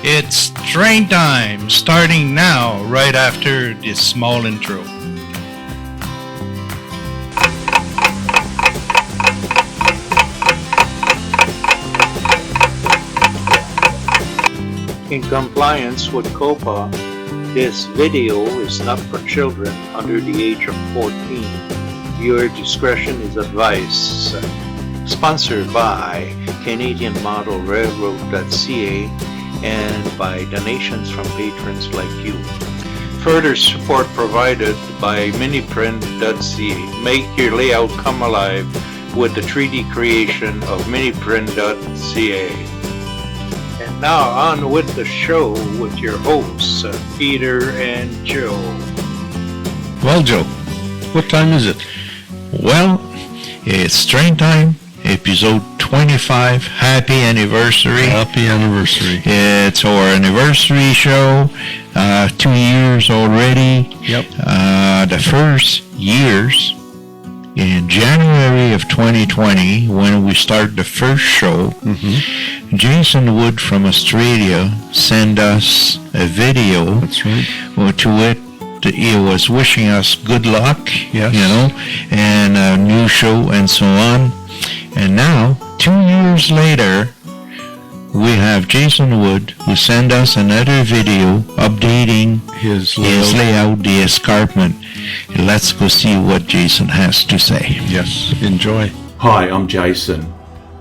It's train time, starting now, right after this small intro. In compliance with COPA, this video is not for children under the age of 14. Viewer discretion is advised. Sponsored by Canadian Model Railroad.ca and by donations from patrons like you. Further support provided by Miniprints.ca. Make your layout come alive with the 3D creation of Miniprint.ca. And now on with the show with your hosts, Peter and Joe. Well, Joe, what time is it? Well, it's train time, episode 25. Happy anniversary. Happy anniversary. It's our anniversary show. 2 years already. Yep. The first years in January of 2020, when we start the first show, Jason Wood from Australia sent us a video. That's right. To it, he was wishing us good luck, Yes. and a new show and so on. And now, 2 years later, we have Jason Wood who sent us another video updating His layout, the Escarpment. Let's go see what Jason has to say. Yes. Enjoy. Hi, I'm Jason.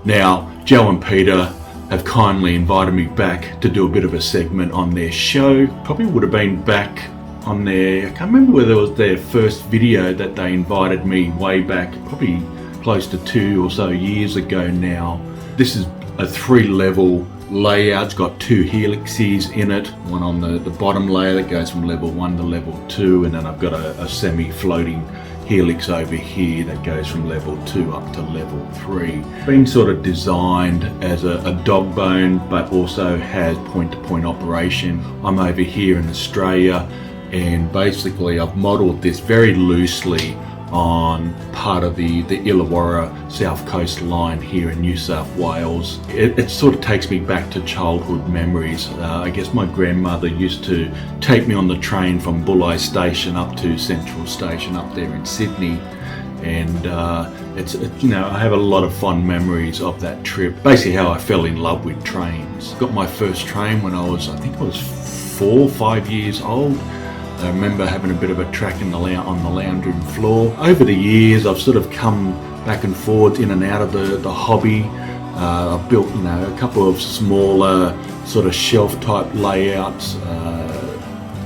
Now, Joe and Peter have kindly invited me back to do a bit of a segment on their show. Probably would have been back on their, I can't remember whether it was their first video that they invited me way back, probably close to 2 or so years ago now. This is a 3-level layout. It's got 2 helixes in it, one on the bottom layer that goes from level 1 to level 2, and then I've got a semi-floating helix over here that goes from level 2 up to level 3. Been sort of designed as a dog bone, but also has point-to-point operation. I'm over here in Australia, and basically I've modelled this very loosely on part of the Illawarra South Coast line here in New South Wales. It sort of takes me back to childhood memories. I guess my grandmother used to take me on the train from Bulli Station up to Central Station up there in Sydney, and I have a lot of fond memories of that trip. Basically how I fell in love with trains. Got my first train when I was 4 or 5 years old. I remember having a bit of a track on the lounge room floor. Over the years, I've sort of come back and forth in and out of the hobby. I've built, a couple of smaller sort of shelf type layouts,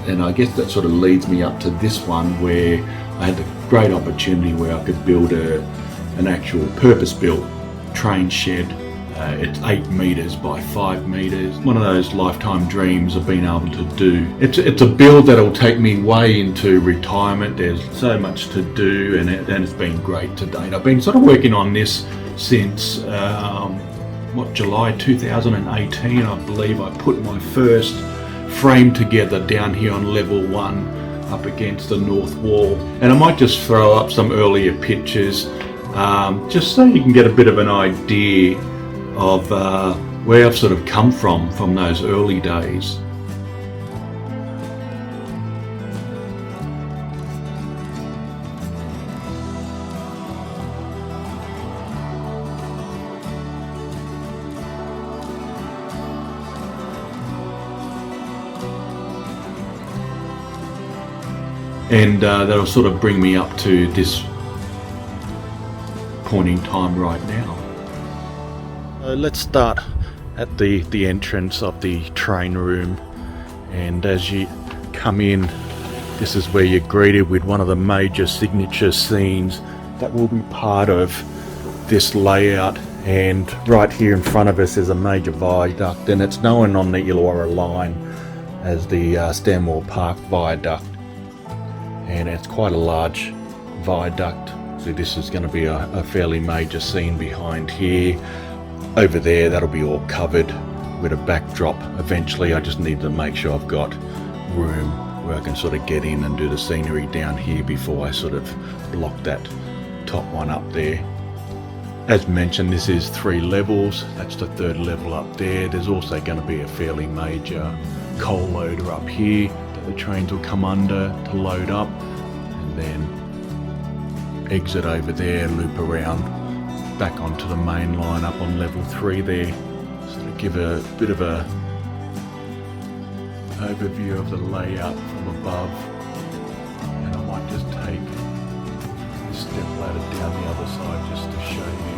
and I guess that sort of leads me up to this one where I had the great opportunity where I could build an actual purpose-built train shed. It's 8 meters by 5 meters. One of those lifetime dreams I've been able to do. It's a build that'll take me way into retirement. There's so much to do, and it's been great to date. I've been sort of working on this since July 2018, I believe. I put my first frame together down here on level 1 up against the north wall. And I might just throw up some earlier pictures just so you can get a bit of an idea of where I've sort of come from those early days. And that'll sort of bring me up to this point in time right now. Let's start at the entrance of the train room, and as you come in, this is where you're greeted with one of the major signature scenes that will be part of this layout. And right here in front of us is a major viaduct, and it's known on the Illawarra line as the Stanmore Park Viaduct, and it's quite a large viaduct. So this is going to be a fairly major scene behind here. Over there, that'll be all covered with a backdrop. Eventually, I just need to make sure I've got room where I can sort of get in and do the scenery down here before I sort of block that top one up there. As mentioned, this is 3 levels. That's the 3rd level up there. There's also going to be a fairly major coal loader up here that the trains will come under to load up, and then exit over there, loop around back onto the main line up on level 3 there. So to give a bit of a overview of the layout from above, and I might just take this step ladder down the other side just to show you.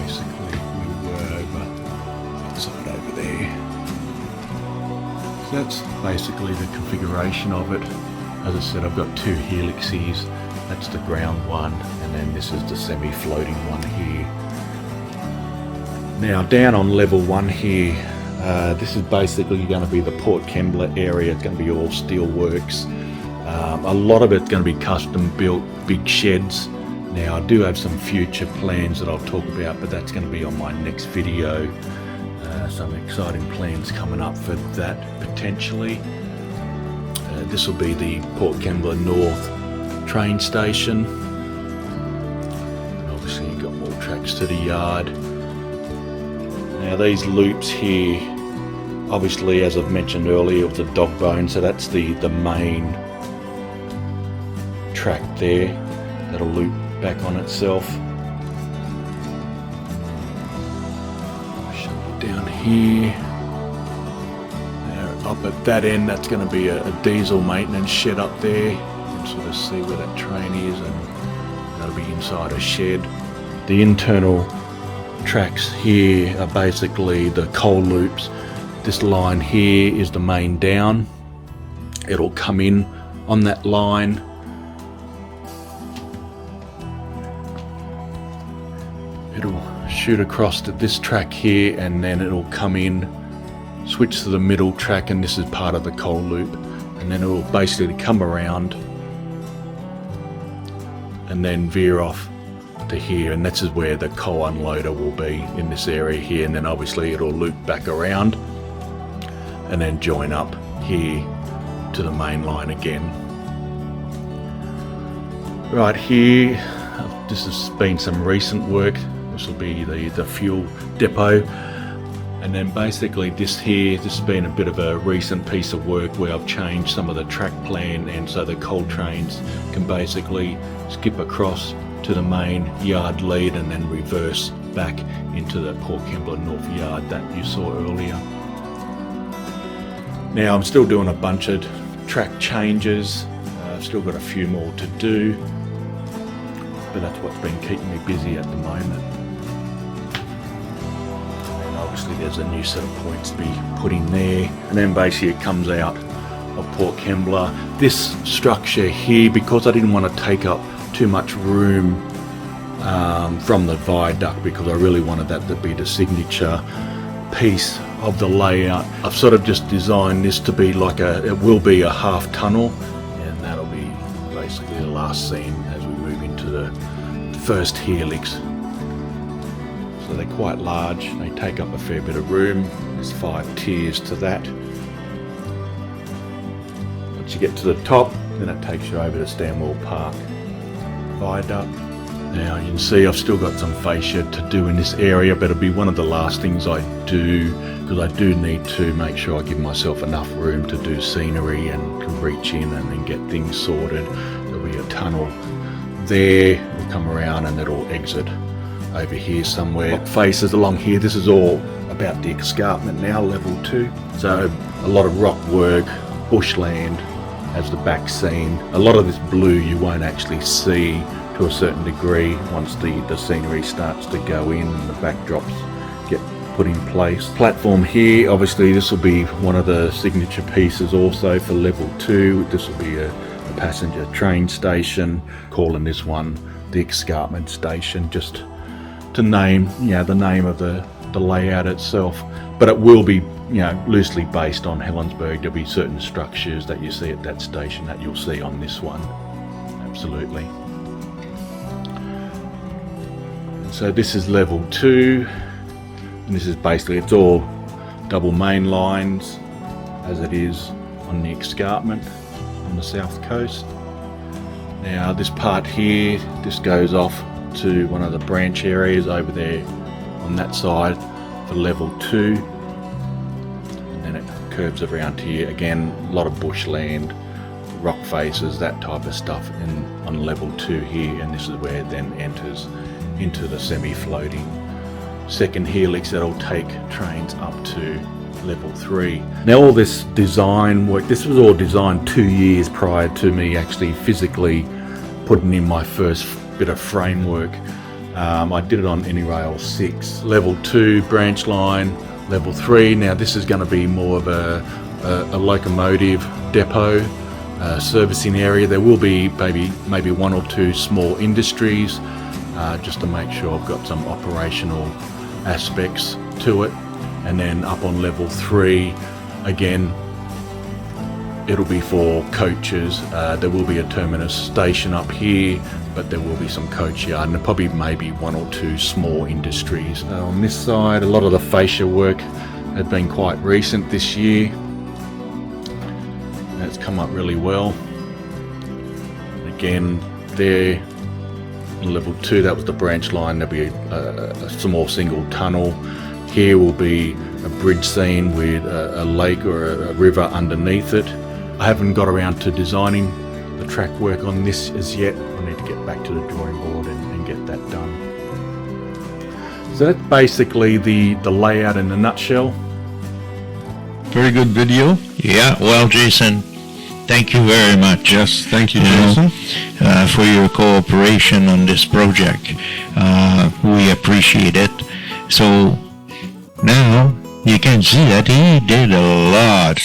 Basically we were over that side over there. So that's basically the configuration of it. As I said, I've got 2 helixes. That's the ground one, and then this is the semi-floating one here. Now down on level 1 here, this is basically going to be the Port Kembla area. It's going to be all steel works. A lot of it's going to be custom built big sheds. Now I do have some future plans that I'll talk about, but that's going to be on my next video. Some exciting plans coming up for that potentially. This will be the Port Kembla North train station. And obviously you've got more tracks to the yard. Now these loops here, obviously as I've mentioned earlier with the dog bone, so that's the main track there that'll loop back on itself. Shove it down here. Now up at that end, that's going to be a diesel maintenance shed up there. You can sort of see where that train is, and that'll be inside a shed. The internal tracks here are basically the coal loops. This line here is the main down. It'll come in on that line. It'll shoot across to this track here, and then it'll come in, switch to the middle track, and this is part of the coal loop, and then it will basically come around and then veer off to here, and this is where the coal unloader will be, in this area here, and then obviously it'll loop back around and then join up here to the main line again. Right here, this has been some recent work. This will be the fuel depot, and then basically this has been a bit of a recent piece of work where I've changed some of the track plan, and so the coal trains can basically skip across to the main yard lead and then reverse back into the Port Kembla North yard that you saw earlier. Now I'm still doing a bunch of track changes. I've still got a few more to do, but that's what's been keeping me busy at the moment. And obviously there's a new set of points to be put in there, and then basically it comes out of Port Kembla. This structure here, because I didn't want to take up too much room from the viaduct, because I really wanted that to be the signature piece of the layout, I've sort of just designed this to be like it will be a half tunnel, and that'll be basically the last scene as we move into the first helix. So they're quite large, they take up a fair bit of room. There's 5 tiers to that. Once you get to the top, then it takes you over to Stanwell Park viaduct. Now you can see I've still got some fascia to do in this area, but it'll be one of the last things I do, because I do need to make sure I give myself enough room to do scenery and to reach in and then get things sorted. There'll be a tunnel there, we'll come around and it'll exit over here somewhere. Faces along here, this is all about the escarpment now, level 2. So a lot of rock work, bushland as the back scene. A lot of this blue you won't actually see to a certain degree once the scenery starts to go in and the backdrops get put in place. Platform here, obviously this will be one of the signature pieces also for level 2. This will be a passenger train station, calling this one the Escarpment station, just to name, the name of the layout itself. But it will be, loosely based on Helensburgh. There'll be certain structures that you see at that station that you'll see on this one. Absolutely. So this is level 2, and this is basically, it's all double main lines as it is on the Escarpment on the south coast. Now this part here, this goes off to one of the branch areas over there on that side for level 2. And then it curves around here. Again, a lot of bushland, rock faces, that type of stuff on level 2 here. And this is where it then enters into the semi-floating second helix that'll take trains up to level 3. Now all this design work, this was all designed 2 years prior to me actually physically putting in my first bit of framework. I did it on AnyRail 6. Level 2 branch line, level 3. Now this is going to be more of a locomotive depot, servicing area. There will be maybe 1 or 2 small industries, just to make sure I've got some operational aspects to it. And then up on level 3, again, it'll be for coaches. There will be a terminus station up here, but there will be some coach yard and probably maybe 1 or 2 small industries. On this side, a lot of the fascia work had been quite recent this year. And it's come up really well. Again, there in level 2, that was the branch line. There'll be a small single tunnel. Here will be a bridge scene with a lake or a river underneath it. I haven't got around to designing the track work on this as yet. I need to get back to the drawing board and get that done. So that's basically the layout in a nutshell. Very good video. Yeah, well, Jason, thank you very much. Yes, thank you, You know, Jason. for your cooperation on this project. We appreciate it. So now you can see that he did a lot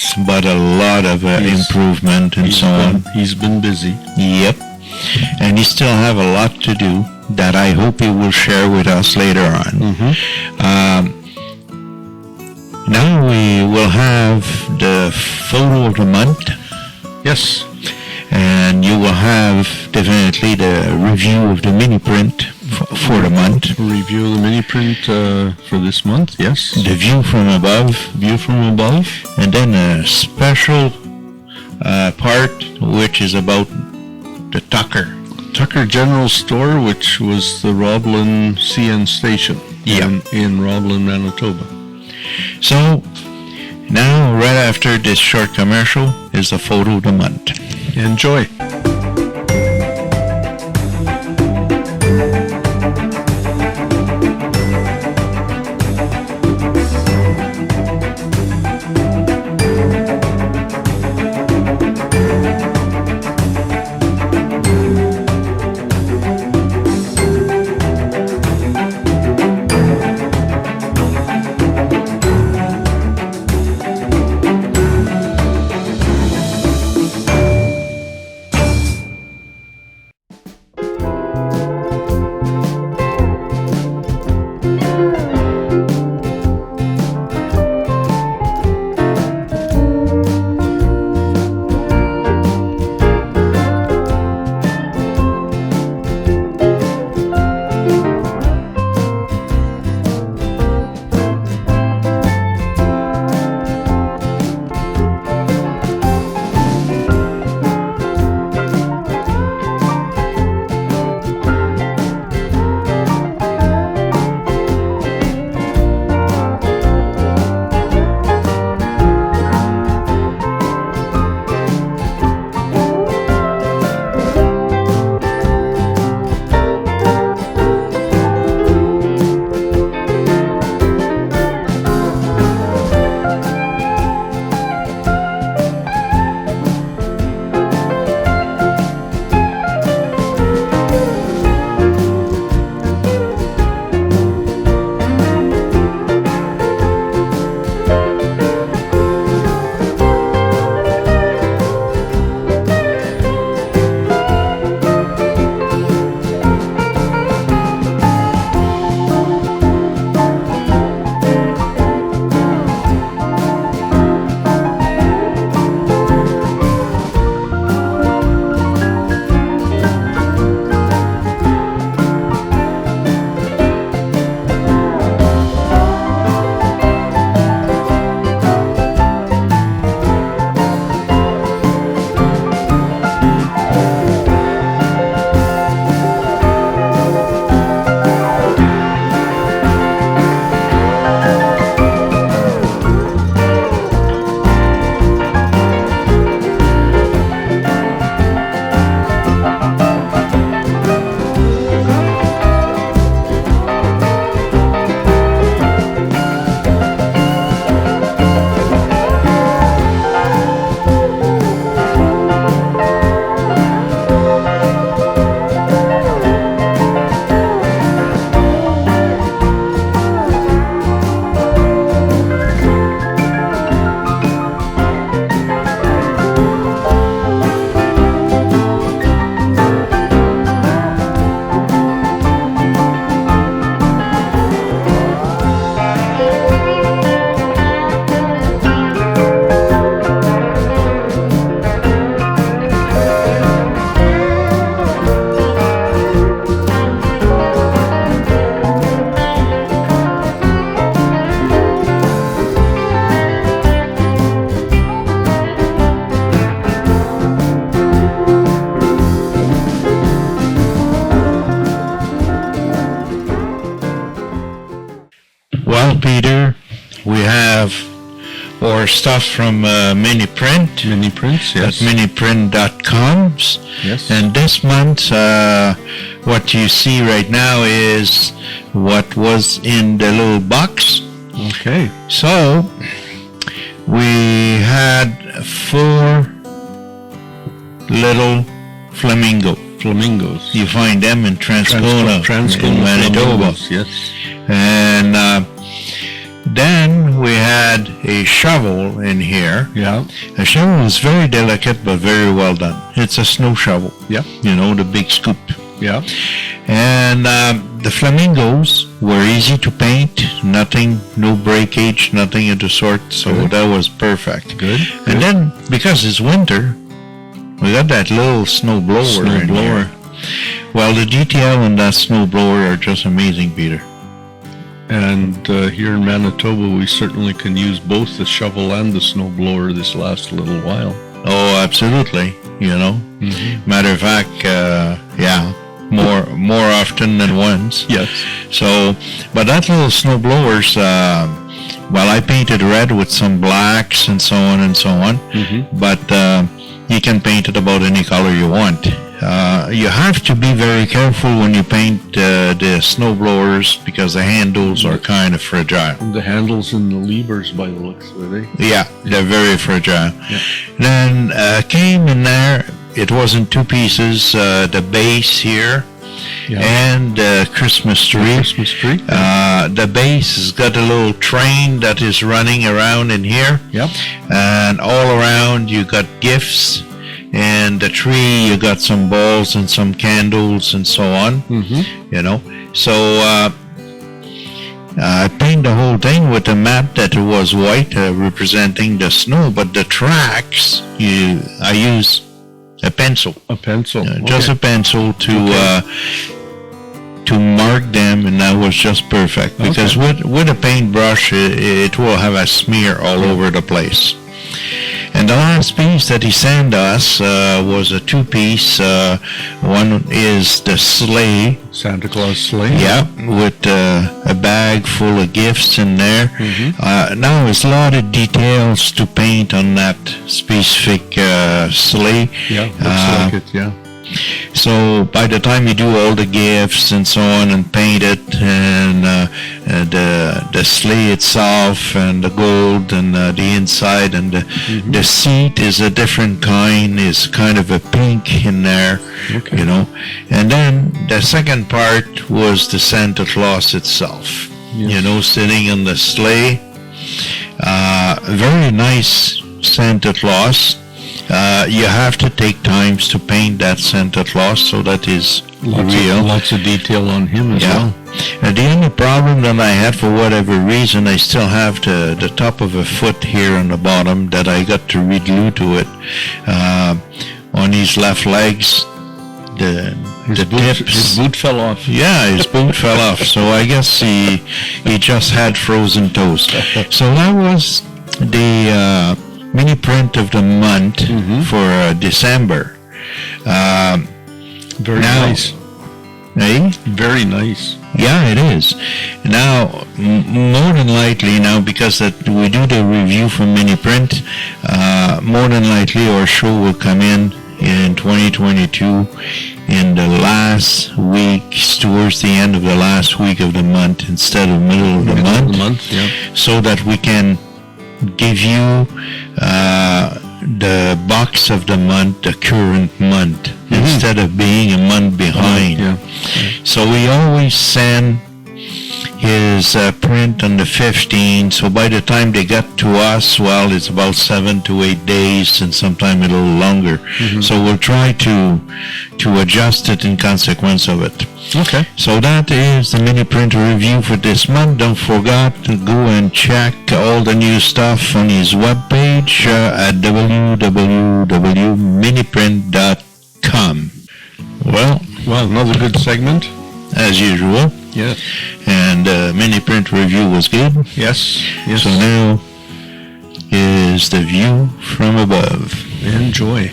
of improvement and so on. He's been busy. Yep. And he still have a lot to do that I hope he will share with us later on. Now we will have the photo of the month. Yes. And you will have definitely the review of the mini print for the month. Review the mini print for this month. Yes. The view from above. And then a special part which is about the Tucker General Store, which was the Roblin CN station in Roblin, Manitoba. So now, right after this short commercial, is the photo of the month. Enjoy. stuff from Miniprint. Miniprints, yes. At miniprint.com. Yes. And this month, what you see right now is what was in the little box. Okay. So, we had 4 little flamingos. You find them in Transcona, in Manitoba. flamingos, yes. And then we had a shovel in here. Yeah. The shovel is very delicate but very well done. It's a snow shovel. Yeah. You know, the big scoop. Yeah. And the flamingos were easy to paint, no breakage, nothing of the sort, so Good. that was perfect. Good. And then, because it's winter, we got that little snow blower in here. Well, the detail on that snow blower are just amazing, Peter. And here in Manitoba, we certainly can use both the shovel and the snow blower this last little while. Oh, absolutely, you know. Mm-hmm. Matter of fact, yeah, more often than once. Yes. So, but that little snow blowers, well, I painted red with some blacks and so on and so on. Mm-hmm. But you can paint it about any color you want. You have to be very careful when you paint the snow blowers because the handles are kind of fragile. The handles and the levers, by the looks of it, eh? Yeah, they're very fragile. Yeah. Then came in there, it was in 2 pieces, the base here Yeah. and the Christmas tree. Christmas tree. The base has got a little train that is running around in here. Yep. And all around you got gifts. And the tree, you got some balls and some candles and so on. Mm-hmm. You know. So I painted the whole thing with a map that was white, representing the snow. But the tracks, I use a pencil. A pencil. Just a pencil to mark them, and that was just perfect. Because with a paintbrush, it will have a smear all over the place. And the last piece that he sent us was a 2-piece. One is the sleigh. Santa Claus sleigh. Yeah, with a bag full of gifts in there. Mm-hmm. Now there's a lot of details to paint on that specific sleigh. Yeah, looks like it, yeah. So by the time you do all the gifts and so on and paint it and the sleigh itself and the gold and the inside and the seat is a different kind, is kind of a pink in there, you know. And then the second part was the Santa Claus itself, you know, sitting on the sleigh. Very nice Santa Claus. You have to take times to paint that Santa Claus, so that is real. Lots of detail on him as well. And the only problem that I had, for whatever reason, I still have the top of a foot here on the bottom that I got to reglue to it. On his left legs, His boot fell off. Yeah, his boot fell off. So I guess he just had frozen toes. So that was the mini print of the month for December. Very nice. Eh? Very nice. Yeah, it is. Now, more than likely, now because that we do the review for Miniprint, more than likely our show will come in 2022 in the last week, towards the end of the last week of the month instead of middle of the month, yeah. So that we can give you the box of the month, the current month, instead of being a month behind. So we always send his print on the 15th, so by the time they get to us, well, it's about 7 to 8 days, and sometimes a little longer. So we'll try to adjust it in consequence of it. Okay. So that is the mini print review for this month. Don't forget to go and check all the new stuff on his webpage at www.miniprint.com. Well, another good segment. As usual. Yes. And mini print review was good. Yes. Yes. So now is the view from above. Enjoy.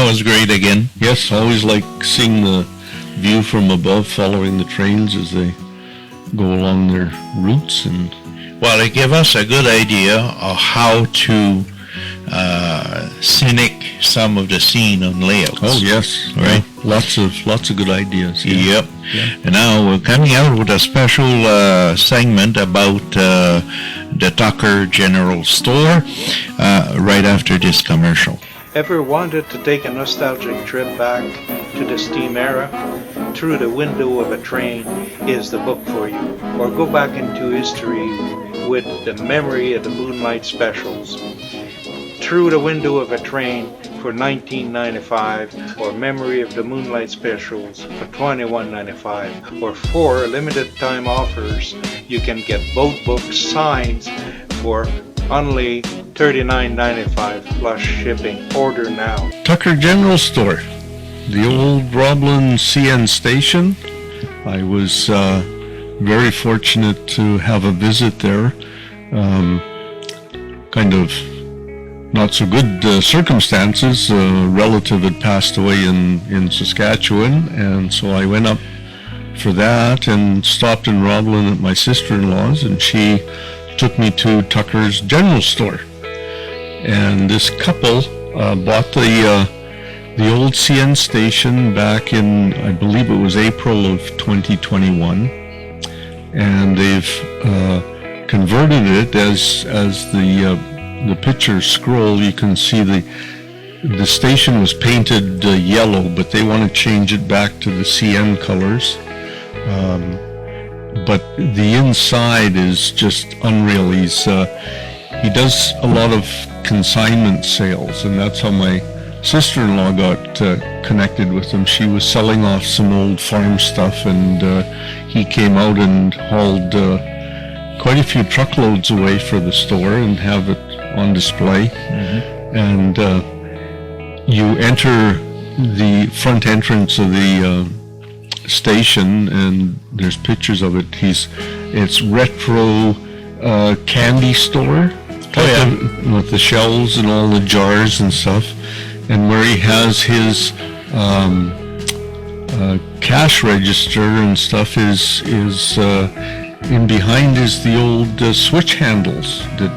was great again. Yes, I always like seeing the view from above, following the trains as they go along their routes. And Well, it gave us a good idea of how to scenic some of the scene on layouts. oh yes, Right. Lots of good ideas. Yeah. Yep. Yeah. And now we're coming out with a special segment about the Tucker General Store right after this commercial. Ever wanted to take a nostalgic trip back to the steam era? Through the Window of a Train is the book for you. Or go back into history with the Memory of the Moonlight specials. Through the Window of a Train for $19.95, or Memory of the Moonlight specials for $21.95, or 4 limited time offers. You can get both books signed for only $39.95 plus shipping. Order now. Tucker General Store, the old Roblin CN station. I was very fortunate to have a visit there. Kind of not so good circumstances. A relative had passed away in Saskatchewan, and so I went up for that and stopped in Roblin at my sister-in-law's, and she took me to Tucker's General Store. And this couple bought the old CN station back in, I believe it was April of 2021, and they've converted it as the pictures scroll. You can see the station was painted yellow, but they want to change it back to the CN colors. But the inside is just unreal. He does a lot of consignment sales, and that's how my sister-in-law got connected with him. She was selling off some old farm stuff, and he came out and hauled quite a few truckloads away for the store and have it on display. Mm-hmm. And you enter the front entrance of the station, and there's pictures of it. It's retro candy store. With the shelves and all the jars and stuff, and where he has his cash register and stuff is in behind is the old switch handles that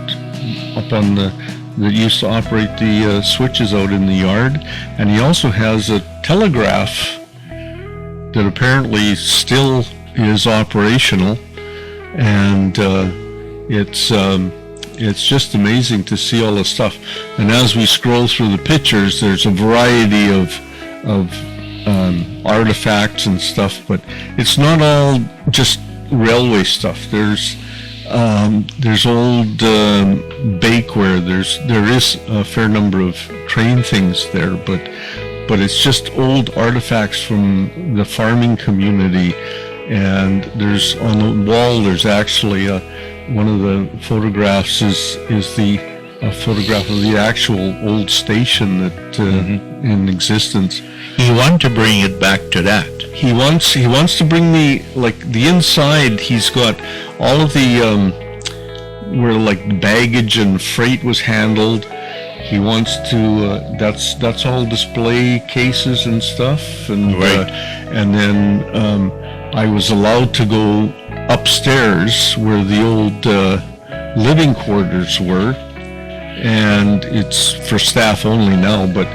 used to operate the switches out in the yard. And he also has a telegraph that apparently still is operational, and it's just amazing to see all the stuff. And as we scroll through the pictures, there's a variety of artifacts and stuff, but it's not all just railway stuff. There's old bakeware. There is a fair number of train things there, but it's just old artifacts from the farming community. And there's on the wall, there's actually one of the photographs is a photograph of the actual old station that in existence. He wanted to bring it back to that. He wants to bring the inside. He's got all of the where like baggage and freight was handled. He wants to that's all display cases and stuff, and right. And then I was allowed to go upstairs where the old living quarters were, and it's for staff only now, but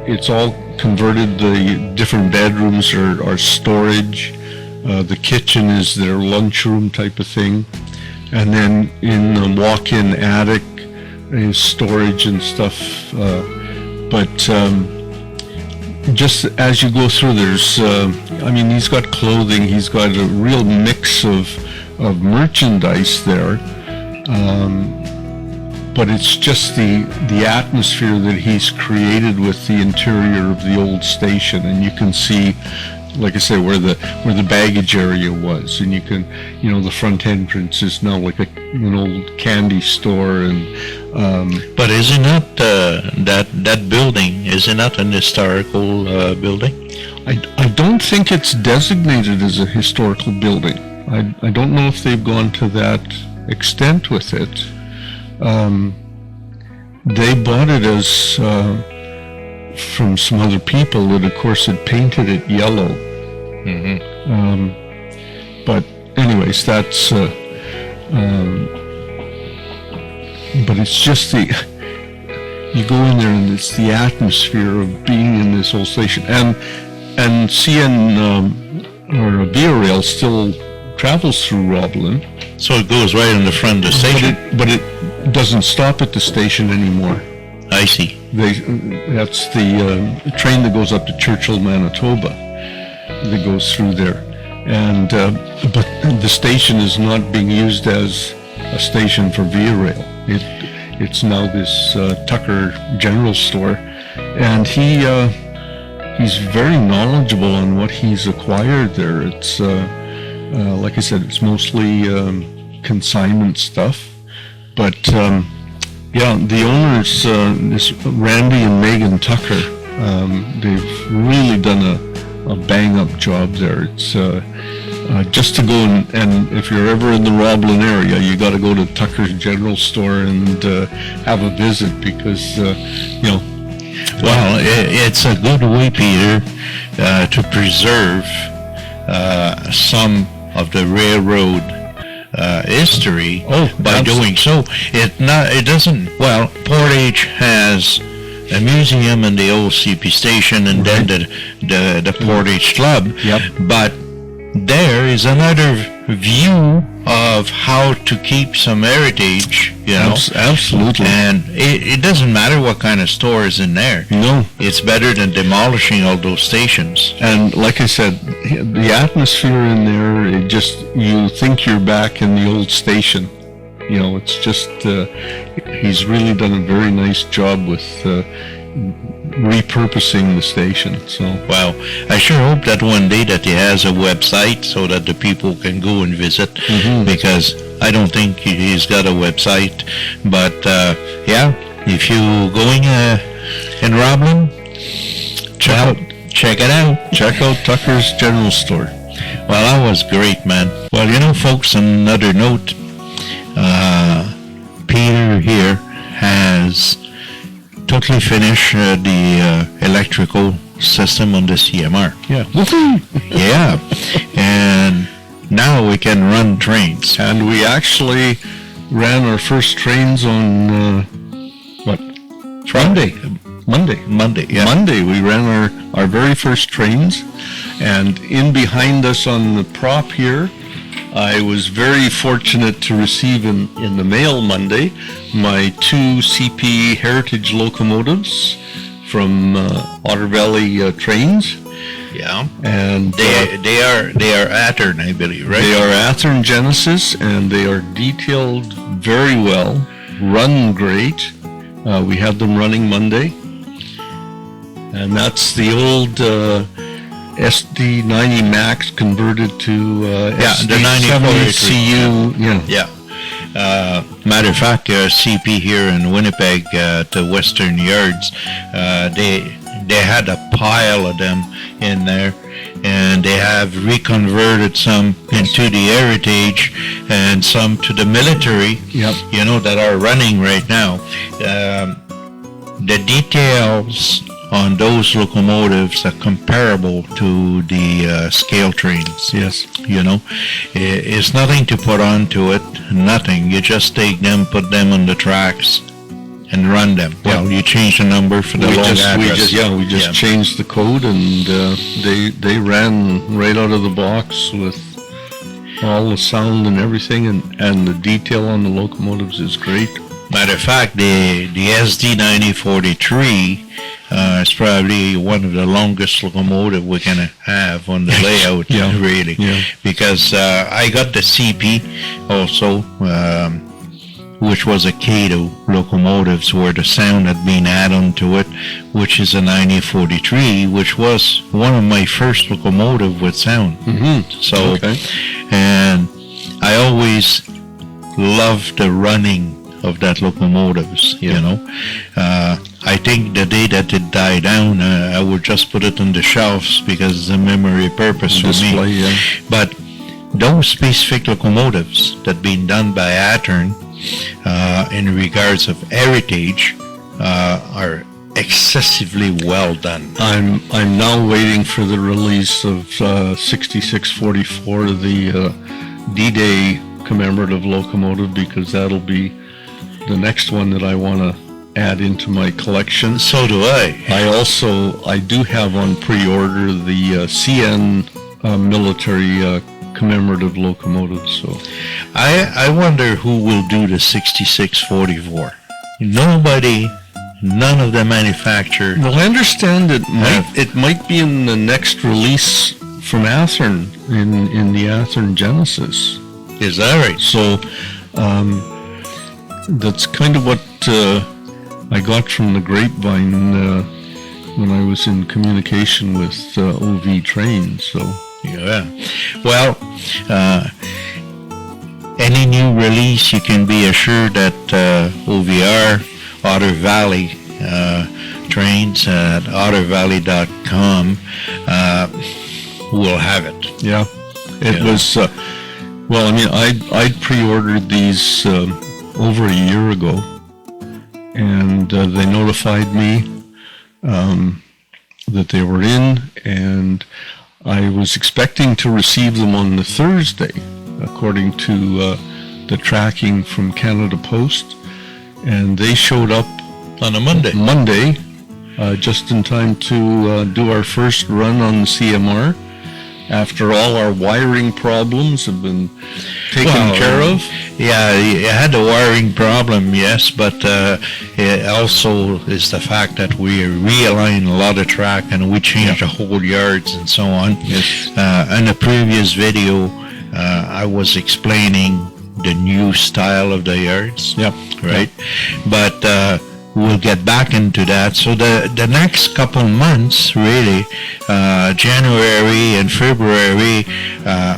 it's all converted. The different bedrooms are storage. The kitchen is their lunchroom type of thing, and then in the walk-in attic is storage and stuff. Just as you go through, there's, he's got clothing, he's got a real mix of merchandise there, but it's just the atmosphere that he's created with the interior of the old station. And you can see, like I say, where the baggage area was, and you can, the front entrance is now like an old candy store. And but isn't that building, isn't that an historical building? I don't think it's designated as a historical building. I don't know if they've gone to that extent with it. They bought it as from some other people that, of course, had painted it yellow. But anyways, that's. But it's just you go in there and it's the atmosphere of being in this old station, and CN or Via Rail still travels through Roblin. So it goes right in the front of the station. But it doesn't stop at the station anymore. I see. That's the train that goes up to Churchill, Manitoba, that goes through there. And but the station is not being used as a station for Via Rail. It's now this Tucker General Store, and he's very knowledgeable on what he's acquired there. It's like I said, it's mostly consignment stuff, but the owners, this Randy and Megan Tucker, they've really done a bang-up job there. It's just to go and if you're ever in the Roblin area, you got to go to Tucker's General Store and have a visit, because Well, it's a good way, Peter, to preserve some of the railroad history by doing so. It doesn't. Well, Portage has a museum in the old CP station, and then the Portage Club. Yep. But there is another view of how to keep some heritage, Absolutely. And it doesn't matter what kind of store is in there. No. It's better than demolishing all those stations. And like I said, the atmosphere in there, you think you're back in the old station. It's just, he's really done a very nice job with repurposing the station. So Wow. I sure hope that one day that he has a website so that the people can go and visit, because I don't think he's got a website. But if you're going in Roblin, check it out. check out Tucker's General Store. Well, that was great, man. Well, folks, another note, Peter here has totally finished the electrical system on the CMR. Yeah. Woohoo! Yeah, and now we can run trains. And we actually ran our first trains on Monday. Yeah. Monday we ran our very first trains, and in behind us on the prop here, I was very fortunate to receive in the mail Monday my 2 CP Heritage locomotives from Otter Valley Trains. Yeah, And they are Athearn, I believe, right? they are Athearn Genesis, and they are detailed very well, run great. We had them running Monday, and that's the old SD90 Max converted to the 90 CU. Yeah. Matter of fact, CP here in Winnipeg at the Western Yards, they had a pile of them in there, and they have reconverted some into the heritage and some to the military. Yep. That are running right now. The details on those locomotives are comparable to the scale trains. Yes. It's nothing to put onto it, nothing. You just take them, put them on the tracks, and run them. Well, you change the number for the long address. We just changed the code, and they ran right out of the box with all the sound and everything, and the detail on the locomotives is great. Matter of fact, the SD9043 is probably one of the longest locomotive we're gonna have on the layout, really. Yeah. Because I got the CP also, which was a Cato locomotives where the sound had been added onto it, which is a 9043, which was one of my first locomotive with sound. So, and I always loved the running of that locomotives, I think the day that it died down, I would just put it on the shelves because it's a memory purpose for me. But those specific locomotives that been done by Athearn in regards of heritage are excessively well done. I'm now waiting for the release of 6644, the D-Day commemorative locomotive, because that'll be the next one that I want to add into my collection. So do I. I do have on pre-order the CN military commemorative locomotive. So I wonder who will do the 6644. Nobody, none of the manufacturers. well, I understand it might be in the next release from Athearn in the Athearn Genesis. Is that right? So that's kind of what I got from the grapevine when I was in communication with OV Train. So Yeah. Well, any new release, you can be assured that OVR, Otter Valley Trains at ottervalley.com will have it. yeah, it was. Well, I mean, I'd pre-ordered these over a year ago, and they notified me that they were in, and I was expecting to receive them on the Thursday, according to the tracking from Canada Post, and they showed up On a Monday. Monday, just in time to do our first run on the CMR. After all our wiring problems have been taken care of. Yeah, you had the wiring problem, yes, but it also is the fact that we realign a lot of track and we change the whole yards and so on. Yes. In the previous video, I was explaining the new style of the yards. Yep. Right? But we'll get back into that. So the next couple months, really, January and February,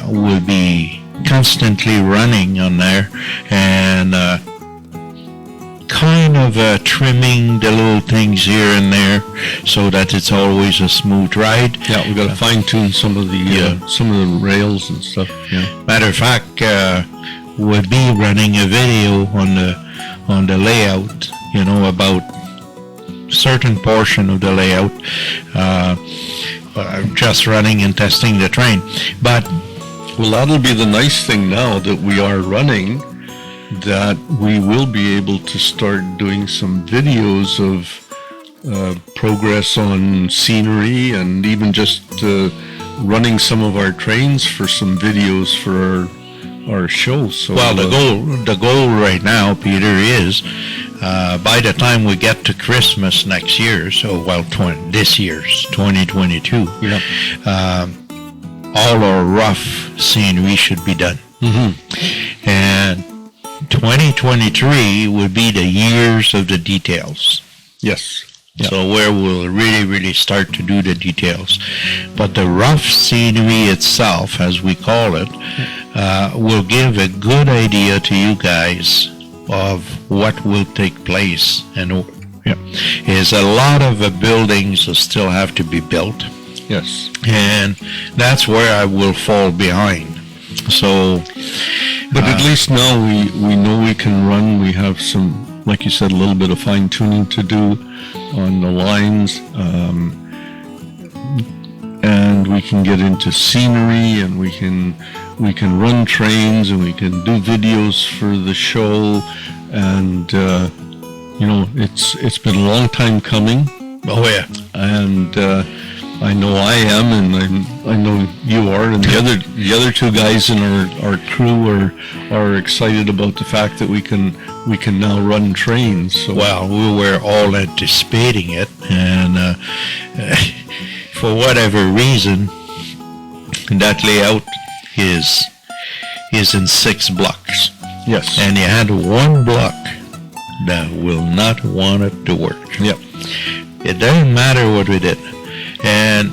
will be constantly running on there and kind of trimming the little things here and there so that it's always a smooth ride. Yeah, we got to fine tune some of the rails and stuff. Yeah. Matter of fact, we'll be running a video on the layout, about certain portion of the layout, just running and testing the train. But Well, that'll be the nice thing now that we are running, that we will be able to start doing some videos of progress on scenery, and even just running some of our trains for some videos for our show. So well, the goal right now, Peter, is by the time we get to Christmas next year, this year's 2022, all our rough scenery should be done. Mm-hmm. And 2023 would be the years of the details. Yes. Yeah. So where we'll really, really start to do the details. But the rough scenery itself, as we call it, will give a good idea to you guys of what will take place. And is a lot of the buildings that still have to be built. Yes. And that's where I will fall behind. So, but at least now we know we can run. We have some, like you said, a little bit of fine tuning to do on the lines, and we can get into scenery, and we can run trains, and we can do videos for the show, and it's been a long time coming. Oh yeah. And I know I am, and I know you are, and the other two guys in our crew are excited about the fact that we can now run trains. So. Well, we were all anticipating it, and for whatever reason, that layout is in 6 blocks. Yes. And you had one block that will not want it to work. Yep. It doesn't matter what we did. And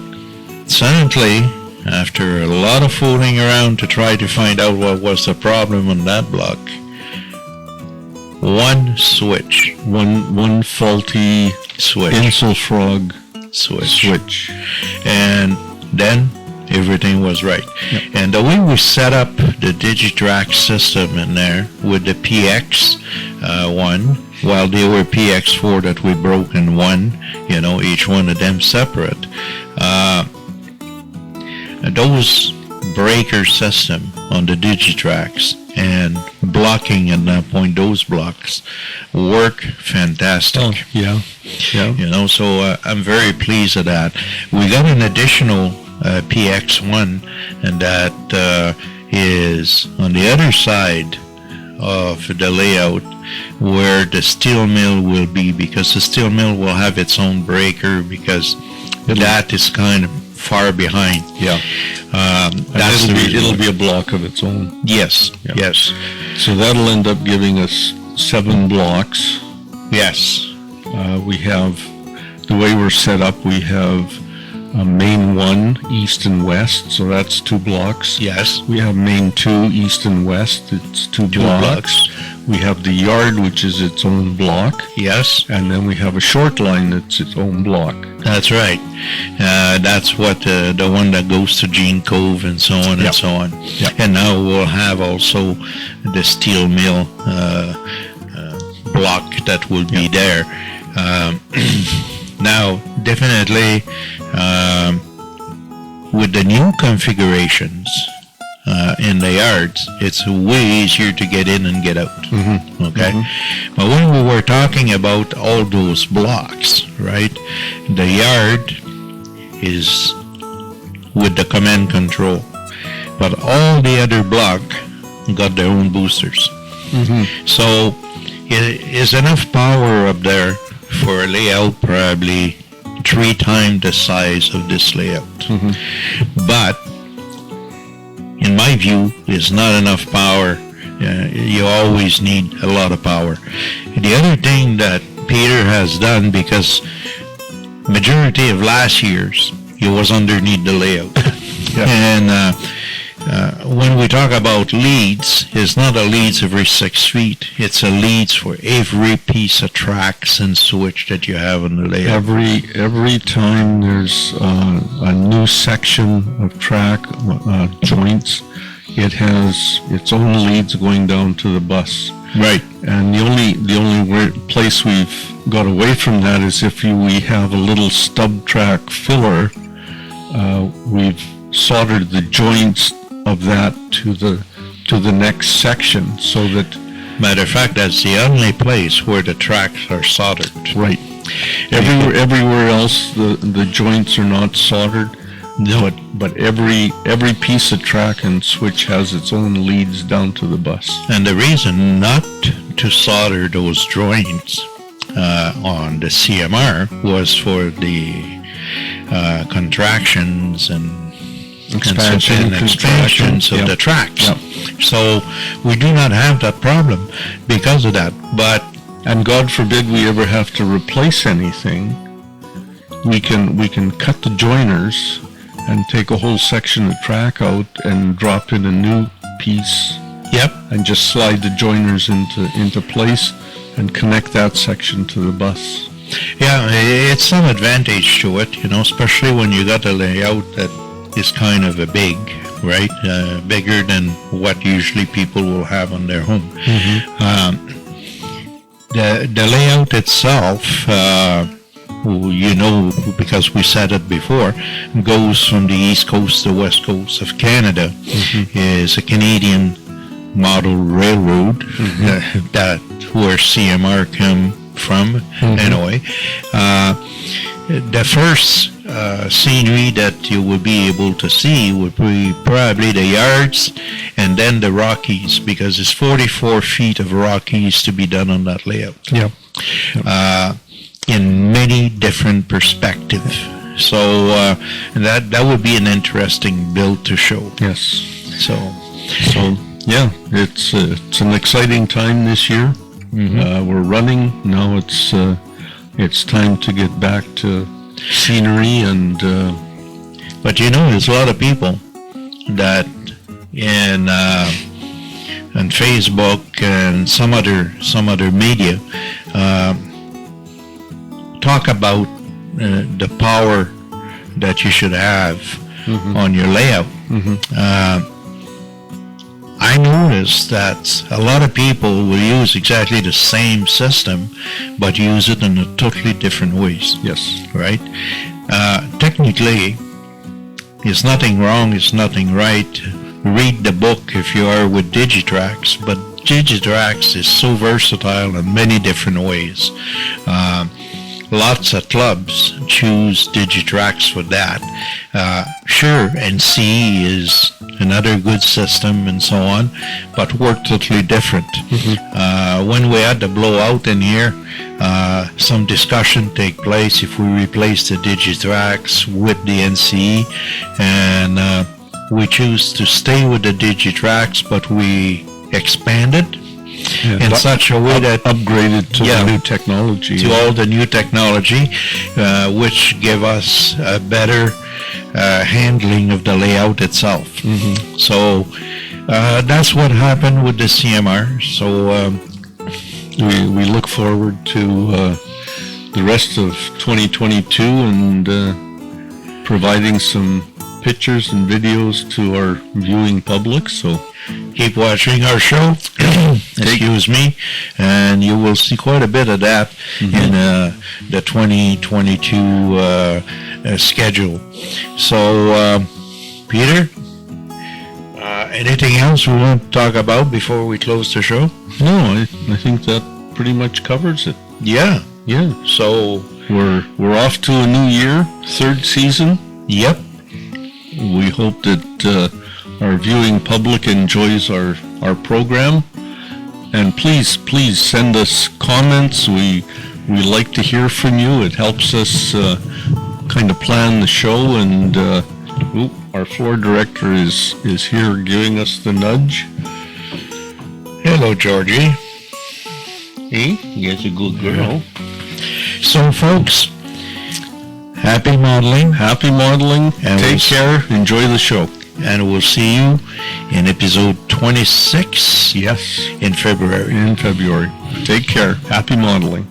suddenly, after a lot of fooling around to try to find out what was the problem on that block, one switch, one faulty switch, pencil frog switch, and then everything was right. Yep. And the way we set up the Digitrax system in there with the PX one, while they were PX4 that we broke in one, each one of them separate. Those breaker system on the Digitrax and blocking at that point, those blocks work fantastic. Oh, yeah. So I'm very pleased with that. We got an additional PX1, and that is on the other side of the layout where the steel mill will be, because the steel mill will have its own breaker, because that is kind of far behind. Yeah. It'll be a block of its own. Yes. Yeah. Yes. So that'll end up giving us 7 blocks. Yes. We have, the way we're set up, we have main 1, east and west, so that's 2 blocks. Yes. We have main 2, east and west, it's 2 blocks. We have the yard, which is its own block. Yes. And then we have a short line that's its own block. That's right. That's what the one that goes to Gene Cove and so on and so on. Yep. And now we'll have also the steel mill block that will be there. Now, definitely, with the new configurations in the yards, it's way easier to get in and get out. Okay? But when we were talking about all those blocks, right, the yard is with the command control, but all the other block got their own boosters. So it is enough power up there for a layout probably 3 times the size of this layout. But in my view, it's not enough power. You always need a lot of power. The other thing that Peter has done, because majority of last year's, it was underneath the layout. And when we talk about leads, it's not a leads every 6 feet. It's a leads for every piece of tracks and switch that you have on the layout. Every time there's a new section of track joints, it has its own leads going down to the bus. Right. And the only place we've got away from that is if we have a little stub track filler, we've soldered the joints of that to the next section, so that, matter of fact, that's the only place where the tracks are soldered. Right. Everywhere else the joints are not soldered. No. But every piece of track and switch has its own leads down to the bus. And the reason not to solder those joints on the CMR was for the contractions and expansions of the tracks. So we do not have that problem because of that. But and God forbid we ever have to replace anything, we can cut the joiners and take a whole section of track out and drop in a new piece. And just slide the joiners into place and connect that section to the bus. Yeah, it's some advantage to it, especially when you got a layout that is kind of a big, right? Bigger than what usually people will have on their home. The layout itself, because we said it before, goes from the east coast to west coast of Canada, is a Canadian model railroad, that where CMR come from, anyway. The first scenery that you will be able to see would be probably the yards and then the Rockies, because it's 44 feet of Rockies to be done on that layout. In many different perspectives. So that would be an interesting build to show. Yes. So yeah, it's an exciting time this year. We're running now. It's time to get back to scenery and. But there's a lot of people that on Facebook and some other media talk about the power that you should have on your layout. I noticed that a lot of people will use exactly the same system, but use it in a totally different ways, Yes. right? Technically, it's nothing wrong, it's nothing right. Read the book if you are with Digitrax, but Digitrax is so versatile in many different ways. Lots of clubs choose Digitrax for that. Sure, NC is another good system and so on, but work totally different. When we had the blowout in here, some discussion take place if we replace the Digitrax with the NC, and we choose to stay with the Digitrax, but we expand it in such a way that Upgraded to the new technology. to all the new technology, which give us a better handling of the layout itself. So that's what happened with the CMR. So We look forward to the rest of 2022 and providing some pictures and videos to our viewing public. So keep watching our show, excuse me, and you will see quite a bit of that in the 2022 schedule. So, Peter, anything else we want to talk about before we close the show? no, I think that pretty much covers it. Yeah. Yeah. So, We're off to a new year, third season. yep. We hope that our viewing public enjoys our program, and please send us comments. We like to hear from you. It helps us kind of plan the show, and our floor director is here giving us the nudge. Hello, Georgie. Hey, you're a good girl. So, folks, happy modeling, Happy modeling. And Take we'll- care. Enjoy the show. and we'll see you in episode 26 Yes, in February. in February. Take care. Happy modeling.